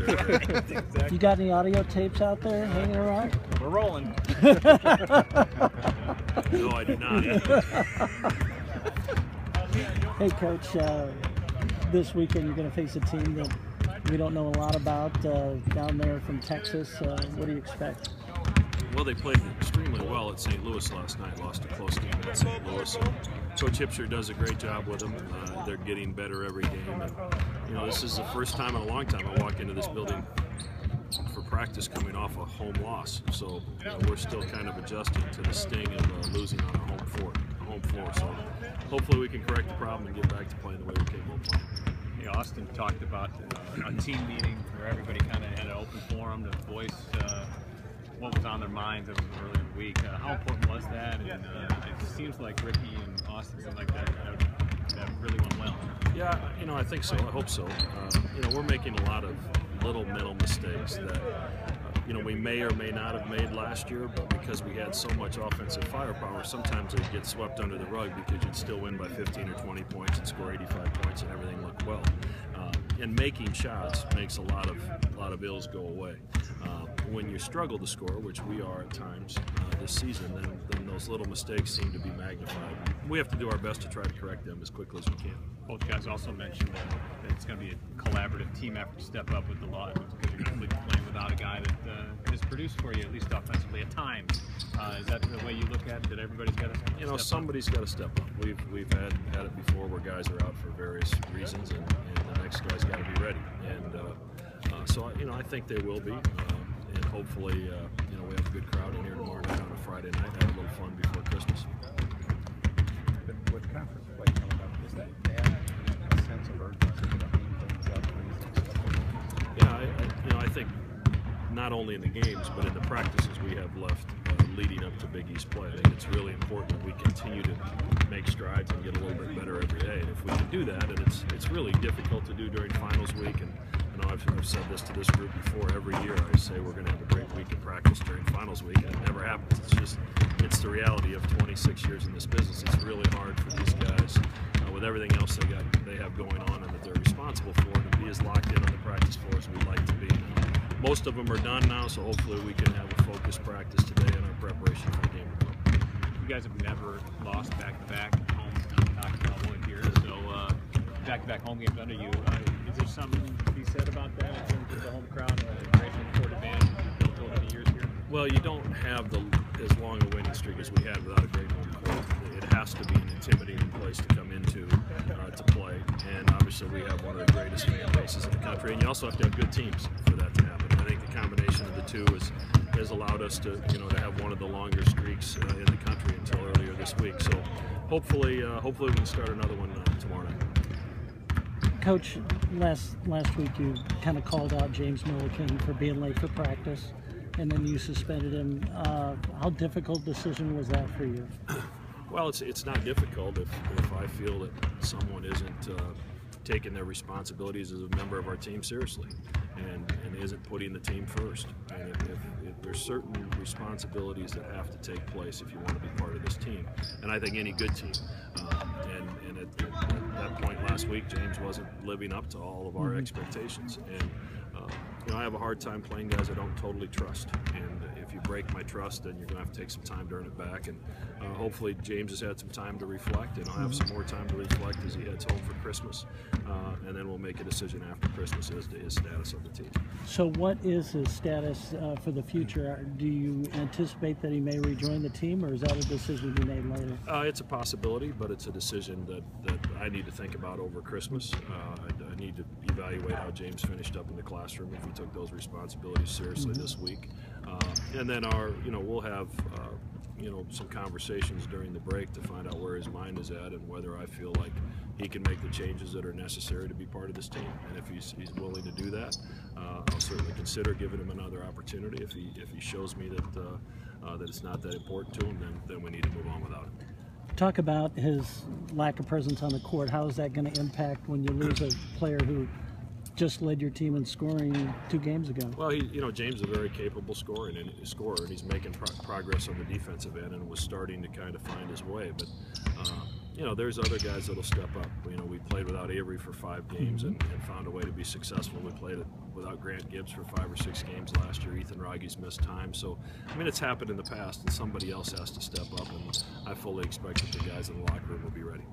They're great. Exactly. You got any audio tapes out there hanging around? We're rolling. No, I do not. Hey, Coach, this weekend you're going to face a team that we don't know a lot about down there from Texas. What do you expect? Well, they played extremely well at St. Louis last night, lost a close game at St. Louis. And Coach Hipsher does a great job with them. They're getting better every game. And, you know, this is the first time in a long time I walk into this building for practice coming off a home loss. So, you know, we're still kind of adjusting to the sting of losing on a home floor. So hopefully we can correct the problem and get back to playing the way we came home playing. Hey, Austin talked about a team meeting where everybody kind of had an open forum to voice what was on their minds earlier in the week. How important was that? And it seems like Ricky and Austin seem like that really went well. Yeah, you know, I think so. I hope so. You know, we're making a lot of little mental mistakes that you know, we may or may not have made last year, but because we had so much offensive firepower, sometimes it gets swept under the rug because you'd still win by 15 or 20 points and score 85 points and everything looked well. And making shots makes a lot of ills go away. When you struggle to score, which we are at times this season, then those little mistakes seem to be magnified. We have to do our best to try to correct them as quickly as we can. Both guys also mentioned that it's going to be a collaborative team effort to step up with the lot because you're going to be playing without a guy that has produced for you, at least offensively at times. Is that the way you look at it, that everybody's got to step up? You know, somebody's got to step up. We've had it before where guys are out for various reasons, and the next guy's got to be ready. And so, you know, I think they will be. And hopefully, you know, we have a good crowd in here tomorrow night on a Friday night. Have a little fun before Christmas. With conference play coming up, does that add a sense of urgency to hang things up? Yeah, you know, I think not only in the games, but in the practices we have left leading up to Big East play. I think it's really important that we continue to make strides and get a little bit better every day. And if we can do that, and it's really difficult to do during finals week, and I know I've said this to this group before, every year I say we're going to have a great week of practice during finals week, and it never happens. It's the reality of 26 years in this business. It's really hard for these guys with everything else they have going on and that they're responsible for to be as locked in on the practice floor as we'd like to be. Most of them are done now, so hopefully we can have a focused practice today in our preparation for the game tomorrow. You guys have never lost back-to-back home. I'm talking about one here, so back-to-back home games under you. Is there something to be said about that in terms of the home crowd and the great home court advantage you've built over the years here? Well, you don't have as long a winning streak as we had without a great home court. It has to be an intimidating place to come into to play, and obviously we have one of the greatest fan bases in the country, and you also have to have good teams for that to happen. I think the combination of the two has allowed us to, you know, to have one of the longer streaks in the country until earlier this week. So hopefully we can start another one tomorrow night. Coach, last week you kind of called out James Milliken for being late for practice, and then you suspended him. How difficult decision was that for you? Well, it's not difficult if I feel that someone isn't taking their responsibilities as a member of our team seriously and isn't putting the team first. And if there's certain responsibilities that have to take place if you want to be part of this team, and I think any good team. And at that point last week, James wasn't living up to all of our expectations. And you know, I have a hard time playing guys I don't totally trust. And if you break my trust, then you're going to have to take some time to earn it back. And hopefully James has had some time to reflect, and I'll have some more time to reflect as he heads home for Christmas. And then we'll make a decision after Christmas as to his status of the team. So what is his status for the future? Do you anticipate that he may rejoin the team, or is that a decision to be made later? It's a possibility, but it's a decision that I need to think about over Christmas. I need to evaluate how James finished up in the classroom, if he took those responsibilities seriously this week. And then we'll have some conversations during the break to find out where his mind is at and whether I feel like he can make the changes that are necessary to be part of this team. And if he's willing to do that, I'll certainly consider giving him another opportunity. If he shows me that it's not that important to him, then we need to move on without him. Talk about his lack of presence on the court. How is that going to impact when you lose a player who just led your team in scoring 2 games ago? Well, James is a very capable scorer, and he's making progress on the defensive end and was starting to kind of find his way. But you know, there's other guys that'll step up. You know, we played without Avery for 5 games and found a way to be successful. We played it without Grant Gibbs for 5 or 6 games last year. Ethan Rogge's missed time. So, I mean, it's happened in the past, and somebody else has to step up, and I fully expect that the guys in the locker room will be ready.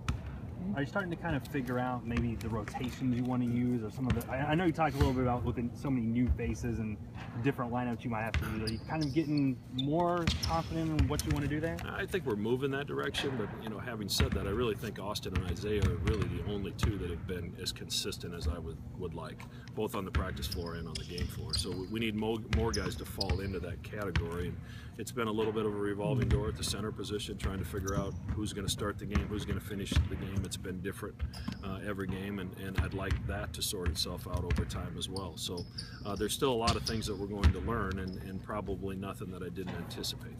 Are you starting to kind of figure out maybe the rotations you want to use, or some of the? I know you talked a little bit about with so many new faces and different lineups you might have to use. Are you kind of getting more confident in what you want to do there? I think we're moving that direction, but you know, having said that, I really think Austin and Isaiah are really the only 2 that have been as consistent as I would like, both on the practice floor and on the game floor. So we need more guys to fall into that category. And it's been a little bit of a revolving door at the center position, trying to figure out who's going to start the game, who's going to finish the game. It's been different every game, and I'd like that to sort itself out over time as well. So there's still a lot of things that we're going to learn, and probably nothing that I didn't anticipate.